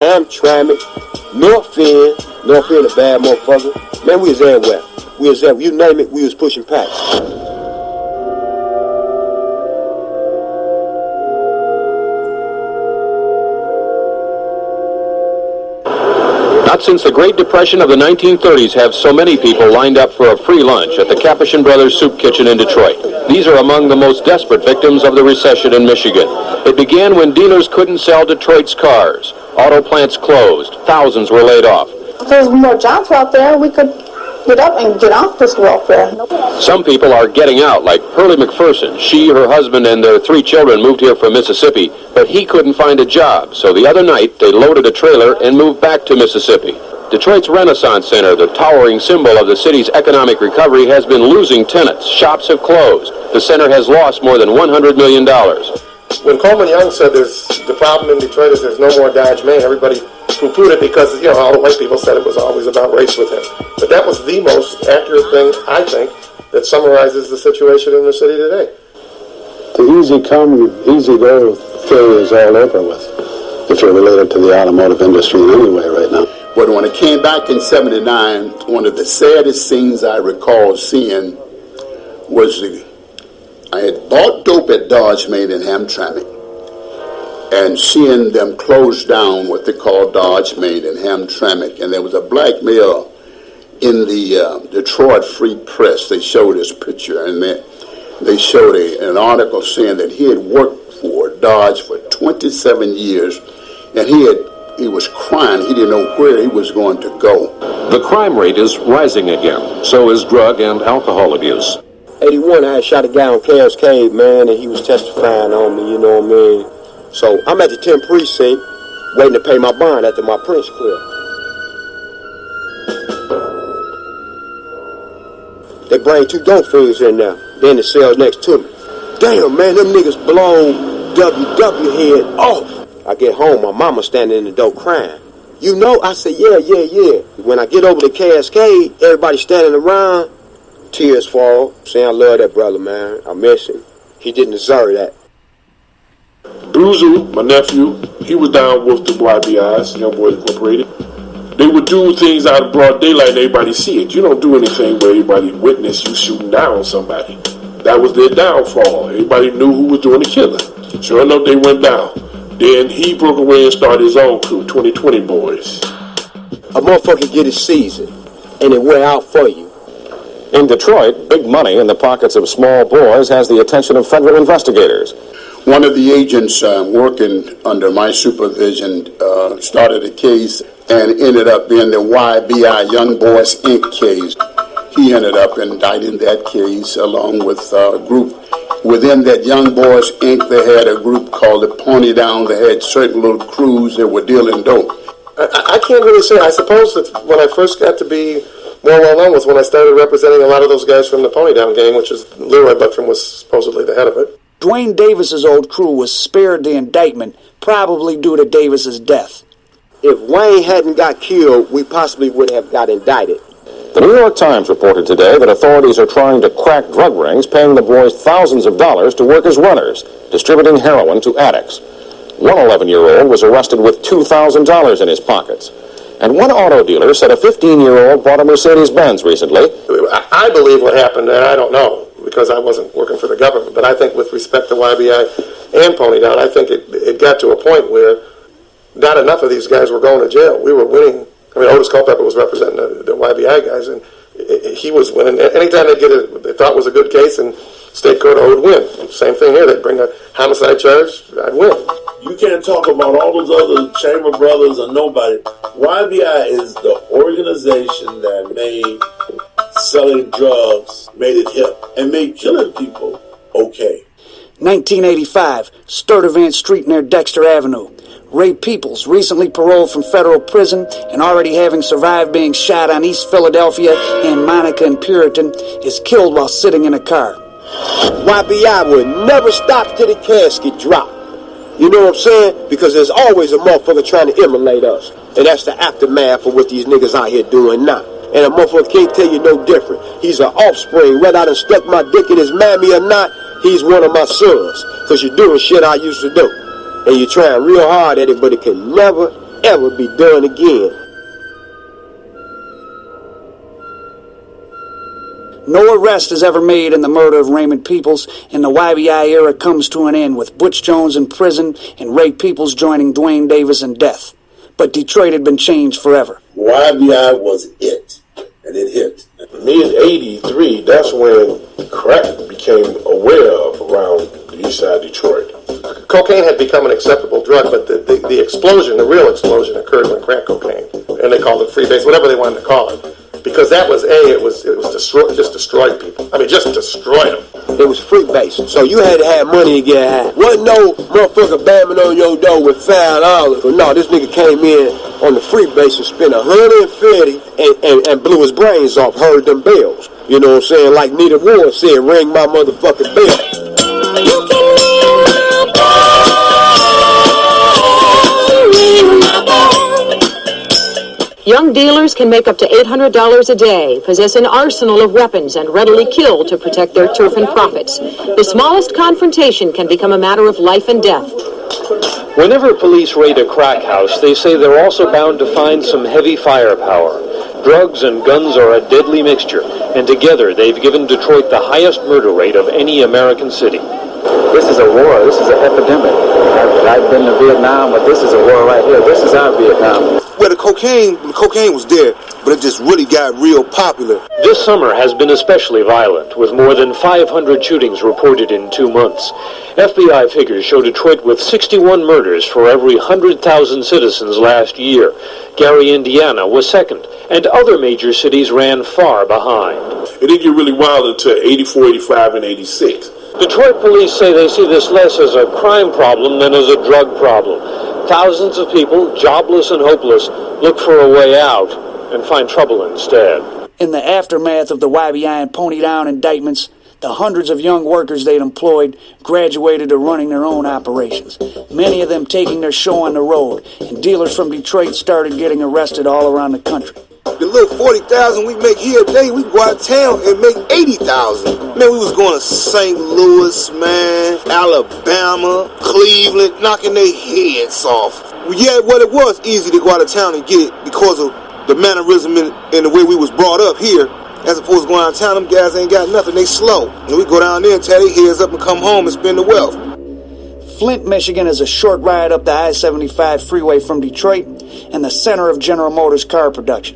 Hamtramck, North End a bad motherfucker. Man, we was everywhere. You name it, we was pushing packs. Not since the Great Depression of the 1930s have so many people lined up for a free lunch at the Capuchin Brothers Soup Kitchen in Detroit. These are among the most desperate victims of the recession in Michigan. It began when dealers couldn't sell Detroit's cars. Auto plants closed. Thousands were laid off. If there was more jobs out there, we could get up and get off this welfare. Some people are getting out, like Hurley McPherson. She, her husband, and their 3 children moved here from Mississippi, but he couldn't find a job. So the other night, they loaded a trailer and moved back to Mississippi. Detroit's Renaissance Center, the towering symbol of the city's economic recovery, has been losing tenants. Shops have closed. The center has lost more than $100 million. When Coleman Young said the problem in Detroit is there's no more Dodge Main, everybody poo-pooed it because, all the white people said it was always about race with him. But that was the most accurate thing, I think, that summarizes the situation in the city today. The easy come, easy go theory is all over with, if you're related to the automotive industry in any way right now. But when I came back in 79, one of the saddest scenes I recall seeing was I had bought dope at Dodge Main in Hamtramck, and seeing them close down what they call Dodge Main in Hamtramck, and there was a black male in the Detroit Free Press. They showed his picture, and they showed an article saying that he had worked for Dodge for 27 years, and he was crying. He didn't know where he was going to go. The crime rate is rising again. So is drug and alcohol abuse. 81, I had shot a guy on Cascade, man, and he was testifying on me, you know what I mean? So I'm at the 10th precinct, waiting to pay my bond after my prints clear. They bring 2 dope fiends in there, then the cells next to me. Damn, man, them niggas blown WW head off. I get home, my mama standing in the door crying. You know, I said, yeah. When I get over to Cascade, everybody standing around, tears fall, saying I love that brother, man. I miss him. He didn't deserve that. Bruiser, my nephew, he was down with the YBIs, Young Boys Incorporated. They would do things out of broad daylight and everybody see it. You don't do anything where everybody witness you shooting down somebody. That was their downfall. Everybody knew who was doing the killing. Sure enough, they went down. Then he broke away and started his own crew, 2020 Boys. A motherfucker get his season, and it went out for you. In Detroit, big money in the pockets of small boys has the attention of federal investigators. One of the agents working under my supervision started a case and ended up being the YBI Young Boys Inc. case. He ended up indicting that case along with a group. Within that Young Boys Inc., they had a group called the Pony Down. They had certain little crews that were dealing dope. I can't really say. I suppose that when I first got to be more well-known was when I started representing a lot of those guys from the Pony Down gang, which is Leroy Buttram was supposedly the head of it. Dwayne Davis's old crew was spared the indictment, probably due to Davis's death. If Wayne hadn't got killed, we possibly would have got indicted. The New York Times reported today that authorities are trying to crack drug rings, paying the boys thousands of dollars to work as runners, distributing heroin to addicts. One 11-year-old was arrested with $2,000 in his pockets. And one auto dealer said a 15-year-old bought a Mercedes-Benz recently. I believe what happened, and I don't know, because I wasn't working for the government, but I think with respect to YBI and Pony Down, I think it got to a point where not enough of these guys were going to jail. We were winning. I mean, Otis Culpepper was representing the YBI guys, and he was winning. Anytime they they thought was a good case, and state court, I would win. Same thing here. They'd bring a homicide charge, I'd win. You can't talk about all those other Chamber Brothers or nobody. YBI is the organization that made selling drugs, made it hip, and made killing people okay. 1985, Sturtevant Street near Dexter Avenue. Ray Peoples, recently paroled from federal prison and already having survived being shot on East Philadelphia and Monica and Puritan, is killed while sitting in a car. YBI would never stop till the casket drop. You know what I'm saying? Because there's always a motherfucker trying to immolate us. And that's the aftermath of what these niggas out here doing now. And a motherfucker can't tell you no different. He's an offspring. Whether I done stuck my dick in his mammy or not, he's one of my sons. Because you're doing shit I used to do. And you're trying real hard at it, but it can never, ever be done again. No arrest is ever made in the murder of Raymond Peoples, and the YBI era comes to an end with Butch Jones in prison and Ray Peoples joining Dwayne Davis in death. But Detroit had been changed forever. YBI was it, and it hit. Mid-'83, that's when crack became aware of around the east side of Detroit. Cocaine had become an acceptable drug, but the explosion, the real explosion, occurred when crack cocaine, and they called it freebase, whatever they wanted to call it. Because that was it was just destroyed people. I mean, just destroyed them. It was freebase, so you had to have money to get high. Wasn't no motherfucker banging on your door with $5. But no, this nigga came in on the freebase and spent $150 and blew his brains off, heard them bells. You know what I'm saying? Like Nita Ward said, ring my motherfucking bell. You can ring my bell, ring my bell. Young dealers can make up to $800 a day, possess an arsenal of weapons, and readily kill to protect their turf and profits. The smallest confrontation can become a matter of life and death. Whenever police raid a crack house, they say they're also bound to find some heavy firepower. Drugs and guns are a deadly mixture, and together they've given Detroit the highest murder rate of any American city. This is a war. This is an epidemic. I've been to Vietnam, but this is a war right here. This is our Vietnam. Well, the cocaine was there, but it just really got real popular. This summer has been especially violent, with more than 500 shootings reported in 2 months. FBI figures show Detroit with 61 murders for every 100,000 citizens last year. Gary, Indiana was second, and other major cities ran far behind. It didn't get really wild until 84, 85, and 86. Detroit police say they see this less as a crime problem than as a drug problem. Thousands of people, jobless and hopeless, look for a way out and find trouble instead. In the aftermath of the YBI and Pony Down indictments, the hundreds of young workers they'd employed graduated to running their own operations, many of them taking their show on the road, and dealers from Detroit started getting arrested all around the country. The little 40,000 we make here a day, we go out of town and make 80,000. Man, we was going to St. Louis, man, Alabama, Cleveland, knocking their heads off. Yeah, well, it was easy to go out of town and get it because of the mannerism and the way we was brought up here. As opposed to going out of town, them guys ain't got nothing. They slow. And we go down there and tear their heads up and come home and spend the wealth. Flint, Michigan is a short ride up the I-75 freeway from Detroit and the center of General Motors car production.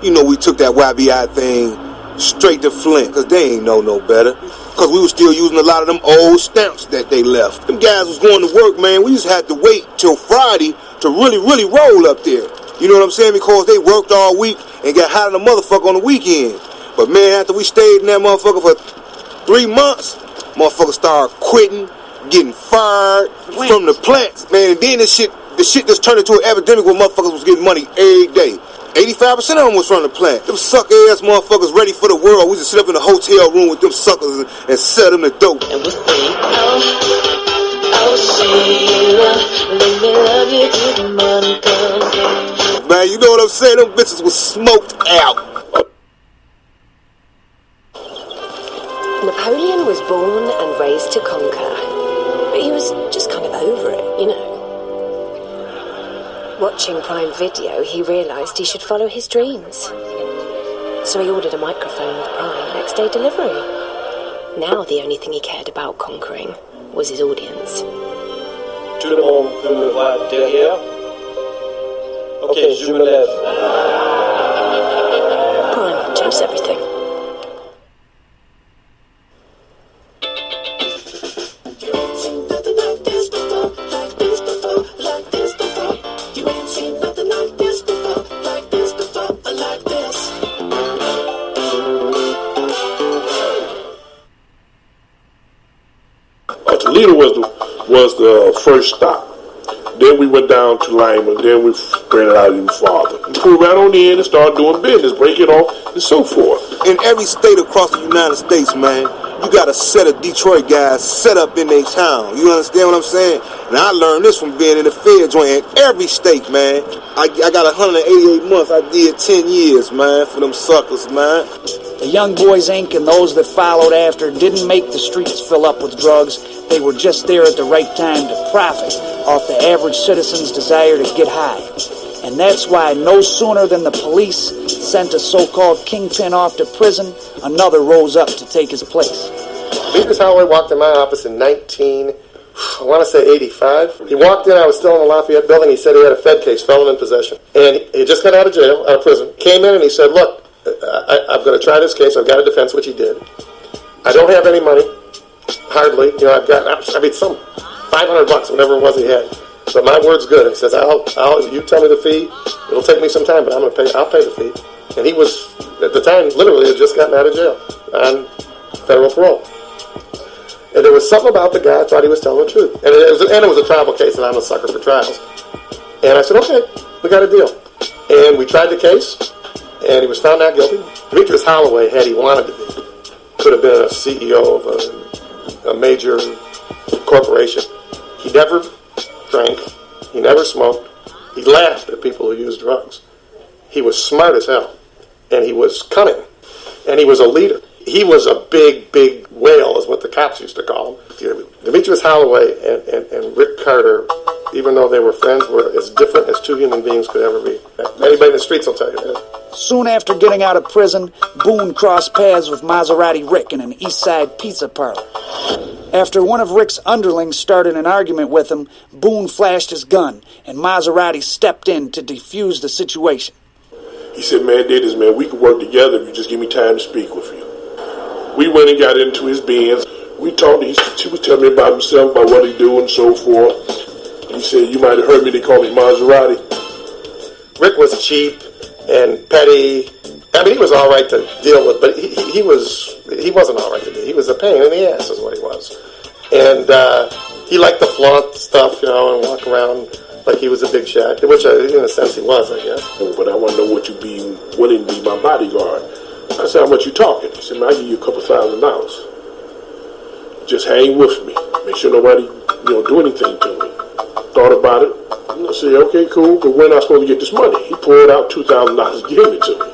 You know, we took that YBI thing straight to Flint because they ain't know no better. Because we was still using a lot of them old stamps that they left. Them guys was going to work, man. We just had to wait till Friday to really roll up there. You know what I'm saying? Because they worked all week and got hot in the motherfucker on the weekend. But man, after we stayed in that motherfucker for 3 months, motherfuckers started quitting, getting fired from the plants. Man, and then the shit just turned into an epidemic where motherfuckers was getting money every day. 85% of them was from the plant. Them sucker-ass motherfuckers ready for the world. We just sit up in the hotel room with them suckers and sell them the dope. And we think, oh, Sheila, let me love you till the money comes. Man, you know what I'm saying? Them bitches was smoked out. Napoleon was born and raised to conquer, but he was just kind of over it, you know. Watching Prime Video, he realised he should follow his dreams. So he ordered a microphone with Prime next day delivery. Now the only thing he cared about conquering was his audience. Tout le monde peut me voir derrière? Ok, je me lève. Prime changed everything. Toledo was the first stop. Then we went down to Lima. Then we spread it out even farther. And pulled right on in and started doing business, break it off, and so forth. In every state across the United States, man, you got a set of Detroit guys set up in their town. You understand what I'm saying? And I learned this from being in the Fed joint in every state, man. I got 188 months. I did 10 years, man, for them suckers, man. The Young Boys Inc. and those that followed after didn't make the streets fill up with drugs. They were just there at the right time to profit off the average citizen's desire to get high. And that's why no sooner than the police sent a so-called kingpin off to prison, another rose up to take his place. Demetrius Holloway walked in my office in 85. He walked in, I was still in the Lafayette building. He said he had a Fed case, felon in possession. And he just got out of prison, came in and he said, look, I'm going to try this case. I've got a defense, which he did. I don't have any money, hardly. I've got, some $500, whatever it was he had. But my word's good. He says, you tell me the fee. It'll take me some time, but I'll pay the fee. And he was, at the time, literally had just gotten out of jail on federal parole. And there was something about the guy I thought he was telling the truth. And it was a tribal case, and I'm a sucker for trials. And I said, okay, we got a deal. And we tried the case, and he was found not guilty. Demetrius Holloway, had he wanted to be, could have been a CEO of a major corporation. He never drank. He never smoked. He laughed at people who used drugs. He was smart as hell. And he was cunning. And he was a leader. He was a big, big whale, is what the cops used to call him. Demetrius Holloway and Rick Carter, even though they were friends, were as different as two human beings could ever be. Anybody in the streets will tell you that. Soon after getting out of prison, Boone crossed paths with Maserati Rick in an East Side pizza parlor. After one of Rick's underlings started an argument with him, Boone flashed his gun, and Maserati stepped in to defuse the situation. He said, man, Dennis, man, we could work together if you just give me time to speak with you. We went and got into his Benz. We talked, he was telling me about himself, about what he do and so forth. And he said, you might have heard me, they call me Maserati. Rick was cheap and petty. He was all right to deal with, but he wasn't all right to deal. He was a pain in the ass is what he was. And he liked to flaunt stuff, and walk around like he was a big shot, which in a sense he was, I guess. But I want to know what you be willing to be my bodyguard. I said, how much you talking? He said, man, I'll give you a couple $1,000. Just hang with me. Make sure nobody, do anything to me. Thought about it. And I said, okay, cool, but when am I supposed to get this money? He pulled out $2,000 and gave it to me.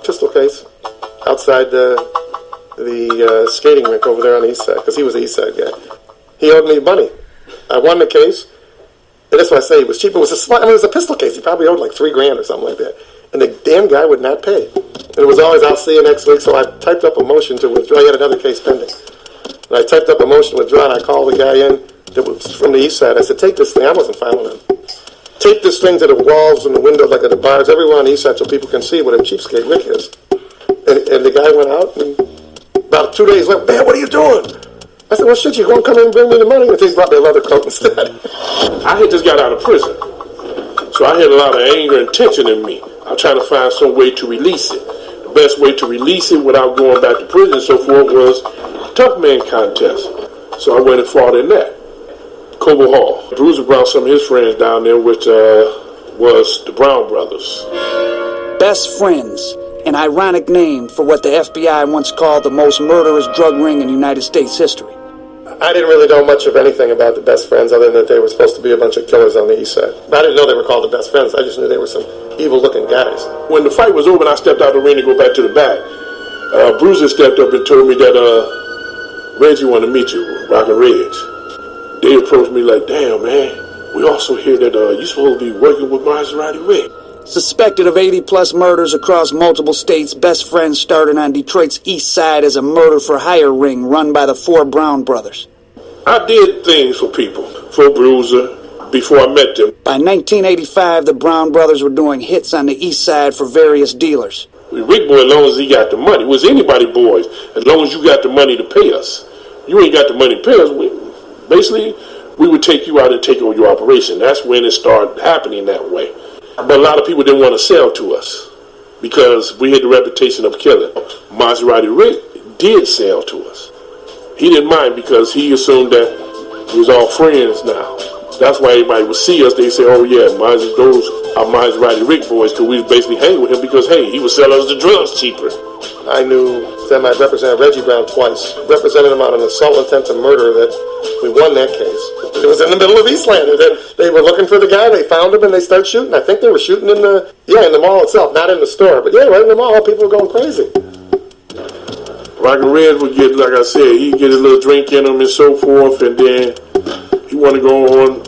Pistol case outside the skating rink over there on the east side, because he was the east side guy. He owed me money. I won the case, and that's why I say he was cheap. It was a pistol case. He probably owed like $3,000 or something like that. And the damn guy would not pay. And it was always, I'll see you next week. So I typed up a motion to withdraw. He had another case pending. And I typed up a motion to withdraw, and I called the guy in that was from the east side. I said, take this thing. I wasn't filing it. Tape this thing to the walls and the windows, like at the bars, everywhere on the east side, so people can see what a cheapskate Rick is. And the guy went out, and about 2 days later, man, what are you doing? I said, well, shit, you're going to come in and bring me the money? And he brought me a leather coat instead. I had just got out of prison. So I had a lot of anger and tension in me. I'm trying to find some way to release it. The best way to release it without going back to prison and so forth was Tough Man contest. So I went and fought in that. Cobo Hall. Bruiser brought some of his friends down there, which was the Brown Brothers. Best Friends, an ironic name for what the FBI once called the most murderous drug ring in United States history. I didn't really know much of anything about the Best Friends other than that they were supposed to be a bunch of killers on the east side. I didn't know they were called the Best Friends. I just knew they were some evil-looking guys. When the fight was over and I stepped out of the ring to go back to the back, Bruiser stepped up and told me that Reggie wanted to meet you, Rockin' Reg. They approached me like, damn, man, we also hear that you're supposed to be working with Maserati Rick. Suspected of 80-plus murders across multiple states, Best Friends started on Detroit's east side as a murder-for-hire ring run by the four Brown brothers. I did things for people, for Bruiser, before I met them. By 1985, the Brown brothers were doing hits on the east side for various dealers. Rick boy, as long as he got the money, was anybody boys, as long as you got the money to pay us. You ain't got the money to pay us, basically, we would take you out and take over your operation. That's when it started happening that way. But a lot of people didn't want to sell to us because we had the reputation of killing. Maserati Rick did sell to us. He didn't mind because he assumed that we was all friends now. That's why everybody would see us. They say, oh yeah, those are Maserati Rick boys, because we was basically hanging with him because, hey, he was selling us the drugs cheaper. I knew that I represented Reggie Brown twice. Represented him on an assault intent to murder that we won that case. It was in the middle of Eastland. And then they were looking for the guy. They found him and they started shooting. I think they were shooting in the mall itself, not in the store. But yeah, right in the mall, people were going crazy. Rockin' Red would get, like I said, he'd get a little drink in him and so forth, and then he wanted to go on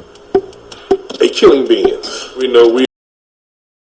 a killing beings. We know we